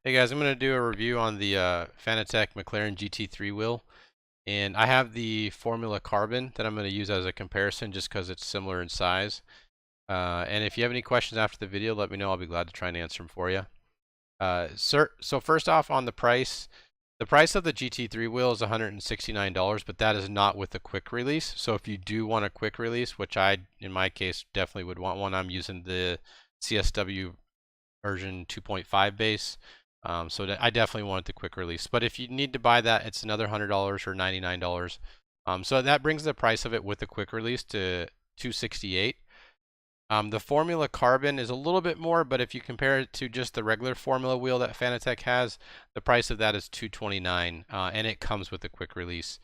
Hey guys, I'm going to do a review on the Fanatec McLaren GT3 wheel, and I have the Formula Carbon that I'm going to use as a comparison just because it's similar in size. And if you have any questions after the video, let me know. I'll be glad to try and answer them for you. So first off on the price of the GT3 wheel is $169, but that is not with the quick release. So if you do want a quick release, which I, in my case, definitely would want one, I'm using the CSW version 2.5 base. So I definitely wanted the quick release. But if you need to buy that, it's another $100 or $99. So that brings the price of it with the quick release to $268. The Formula Carbon is a little bit more, but if you compare it to just the regular Formula wheel that Fanatec has, the price of that is $229, and it comes with the quick release.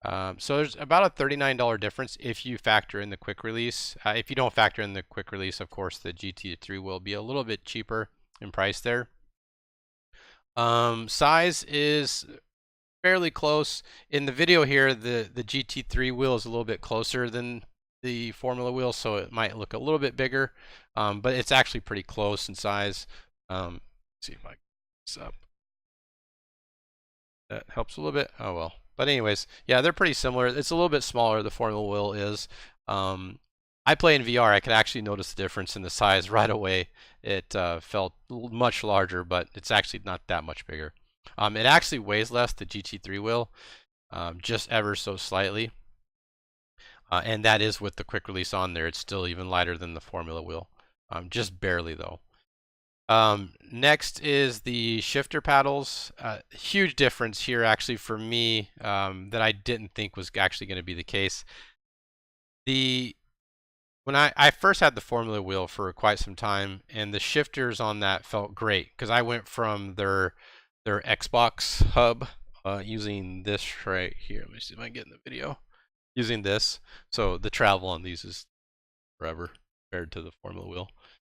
So there's about a $39 difference if you factor in the quick release. If you don't factor in the quick release, of course, the GT3 will be a little bit cheaper in price there. Size is fairly close. In the video here, the GT3 wheel is a little bit closer than the Formula wheel, so it might look a little bit bigger, but it's actually pretty close in size. Let's see if I can get this up. That helps a little bit. Oh well. But anyways, yeah, they're pretty similar. It's a little bit smaller, the Formula wheel is. I play in VR. I could actually notice the difference in the size right away. It felt much larger, but it's actually not that much bigger. It actually weighs less, the GT3 wheel, just ever so slightly. And that is with the quick release on there. It's still even lighter than the Formula wheel, just barely though. Next is the shifter paddles. Huge difference here actually for me that I didn't think was actually going to be the case. When I first had the Formula wheel for quite some time, and the shifters on that felt great because I went from their Xbox hub using this right here. Let me see if I can get in the video. Using this, so the travel on these is forever compared to the Formula wheel.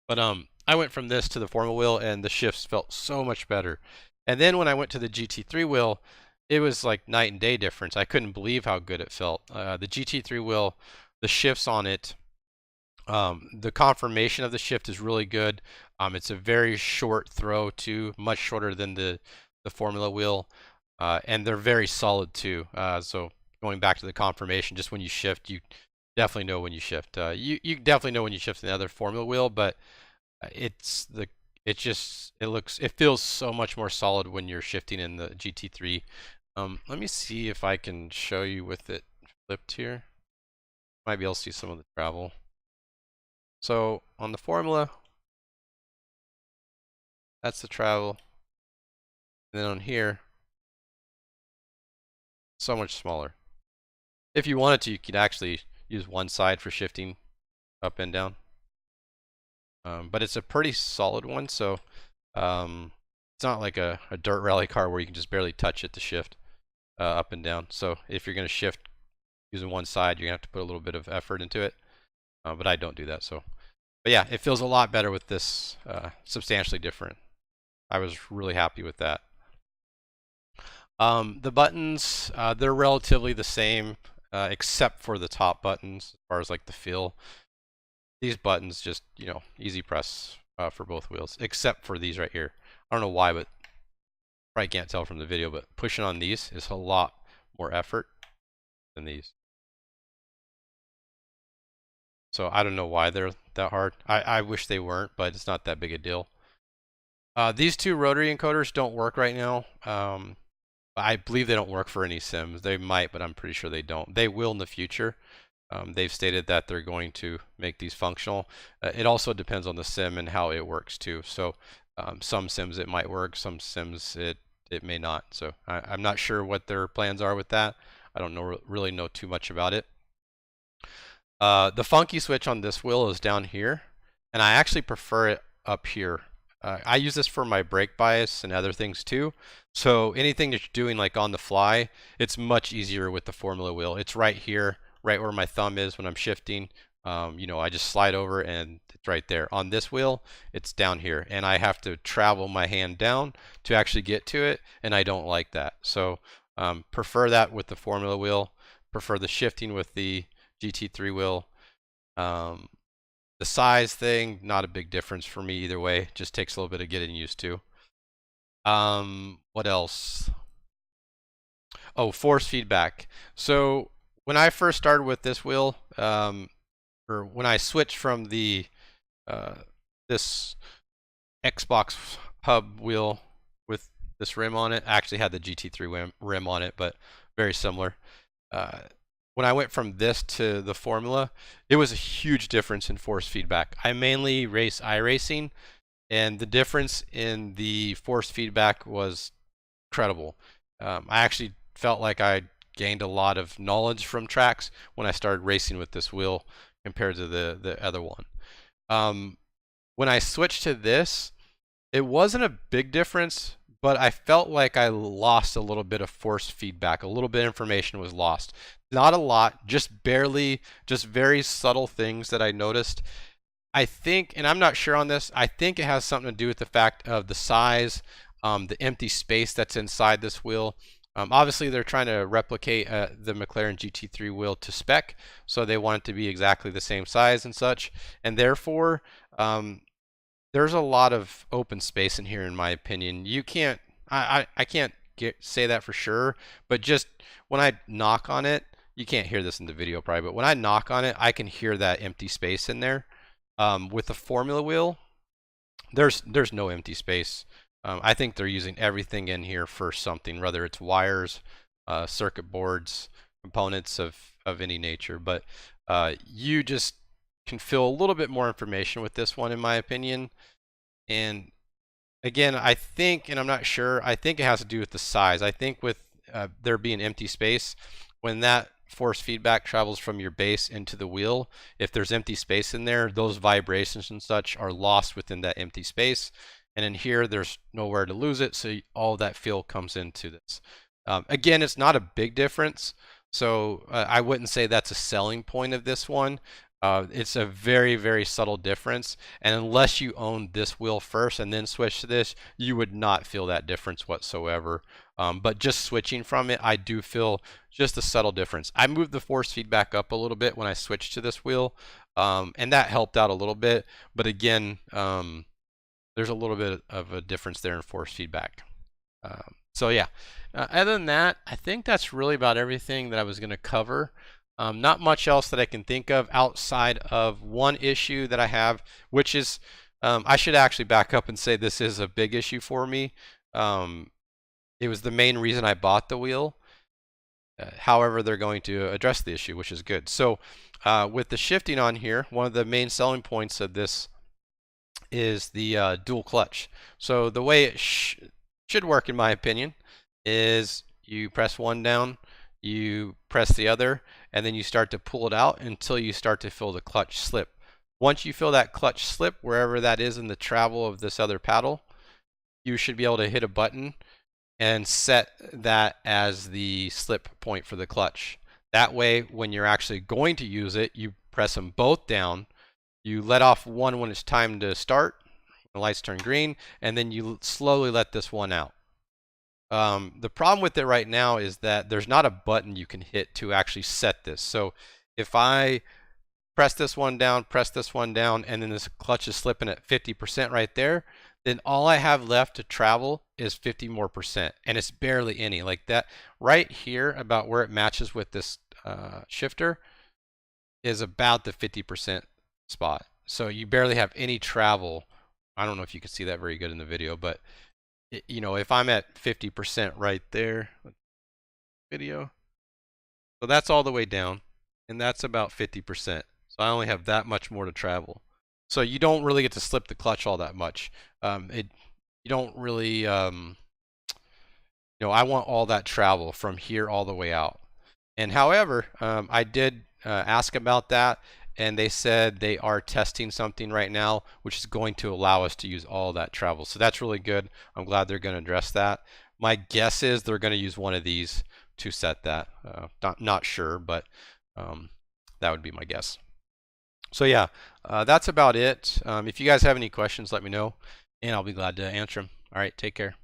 But I went from this to the Formula wheel, and the shifts felt so much better. And then when I went to the GT3 wheel, it was like night and day difference. I couldn't believe how good it felt. The GT3 wheel, the shifts on it, the confirmation of the shift is really good. It's a very short throw too, much shorter than the Formula wheel, and they're very solid too. So going back to the confirmation, just when you shift, you definitely know when you shift. You definitely know when you shift in the other Formula wheel, but it feels so much more solid when you're shifting in the GT3. Let me see if I can show you with it flipped here. Might be able to see some of the travel. So on the Formula, that's the travel. And then on here, so much smaller. If you wanted to, you could actually use one side for shifting up and down. But it's a pretty solid one, so it's not like a dirt rally car where you can just barely touch it to shift up and down. So if you're going to shift using one side, you're going to have to put a little bit of effort into it. But I don't do that. But yeah, it feels a lot better with this, substantially different. I was really happy with that. The buttons, they're relatively the same, except for the top buttons as far as like the feel. These buttons just, easy press for both wheels, except for these right here. I don't know why, but probably can't tell from the video, but pushing on these is a lot more effort than these. So I don't know why they're that hard. I wish they weren't, but it's not that big a deal. These two rotary encoders don't work right now. I believe they don't work for any sims. They might, but I'm pretty sure they don't. They will in the future. They've stated that they're going to make these functional. It also depends on the sim and how it works too. So some sims it might work, some sims it may not. So I'm not sure what their plans are with that. I don't really know too much about it. The funky switch on this wheel is down here, and I actually prefer it up here. I use this for my brake bias and other things too. So anything that you're doing like on the fly, it's much easier with the Formula wheel. It's right here, right where my thumb is when I'm shifting. I just slide over and it's right there. On this wheel, it's down here, and I have to travel my hand down to actually get to it, and I don't like that. So prefer that with the Formula wheel. Prefer the shifting with the GT3 wheel. The size thing, not a big difference for me either way. Just takes a little bit of getting used to. What else? Oh, force feedback. So when I first started with this wheel, or when I switched from the this Xbox hub wheel with this rim on it, I actually had the GT3 rim on it, but very similar. When I went from this to the Formula, it was a huge difference in force feedback. I mainly race iRacing, and the difference in the force feedback was incredible. I actually felt like I gained a lot of knowledge from tracks when I started racing with this wheel compared to the other one. When I switched to this, it wasn't a big difference, but I felt like I lost a little bit of force feedback. A little bit of information was lost. Not a lot, just barely, just very subtle things that I noticed. I think, and I'm not sure on this, I think it has something to do with the fact of the size, the empty space that's inside this wheel. Obviously, they're trying to replicate the McLaren GT3 wheel to spec, so they want it to be exactly the same size and such, and therefore, there's a lot of open space in here, in my opinion. You can't, I can't say that for sure, but just when I knock on it, you can't hear this in the video probably, but when I knock on it, I can hear that empty space in there. With the Formula wheel, there's no empty space. I think they're using everything in here for something, whether it's wires, circuit boards, components of any nature. But you just can fill a little bit more information with this one, in my opinion. And again, I think, and I'm not sure, I think it has to do with the size. I think with there being empty space, when that force feedback travels from your base into the wheel, if there's empty space in there, those vibrations and such are lost within that empty space. And in here, there's nowhere to lose it, so all that feel comes into this. Again, it's not a big difference, so I wouldn't say that's a selling point of this one. It's a very, very subtle difference, and unless you own this wheel first and then switch to this, you would not feel that difference whatsoever. But just switching from it, I do feel just a subtle difference. I moved the force feedback up a little bit when I switched to this wheel, and that helped out a little bit. But again, there's a little bit of a difference there in force feedback. So yeah, other than that, I think that's really about everything that I was going to cover. Not much else that I can think of outside of one issue that I have, which is, I should actually back up and say this is a big issue for me. It was the main reason I bought the wheel. However, they're going to address the issue, which is good. So with the shifting on here, one of the main selling points of this is the dual clutch. So the way it should work, in my opinion, is you press one down, you press the other, and then you start to pull it out until you start to feel the clutch slip. Once you feel that clutch slip, wherever that is in the travel of this other paddle, you should be able to hit a button and set that as the slip point for the clutch. That way, when you're actually going to use it, you press them both down, you let off one when it's time to start, the lights turn green, and then you slowly let this one out. The problem with it right now is that there's not a button you can hit to actually set this. So if I press this one down, and then this clutch is slipping at 50% right there, then all I have left to travel is 50 more percent, and it's barely any. Like that right here, about where it matches with this shifter, is about the 50% spot. So you barely have any travel. I don't know if you can see that very good in the video, but you know, if I'm at 50% right there, video, so that's all the way down, and that's about 50%. So I only have that much more to travel. So you don't really get to slip the clutch all that much. You don't really, you know, I want all that travel from here all the way out. And however, I did ask about that, and they said they are testing something right now which is going to allow us to use all that travel. So that's really good. I'm glad they're going to address that. My guess is they're going to use one of these to set that. Not sure, but that would be my guess. So yeah, that's about it. If you guys have any questions, let me know, and I'll be glad to answer them. All right, take care.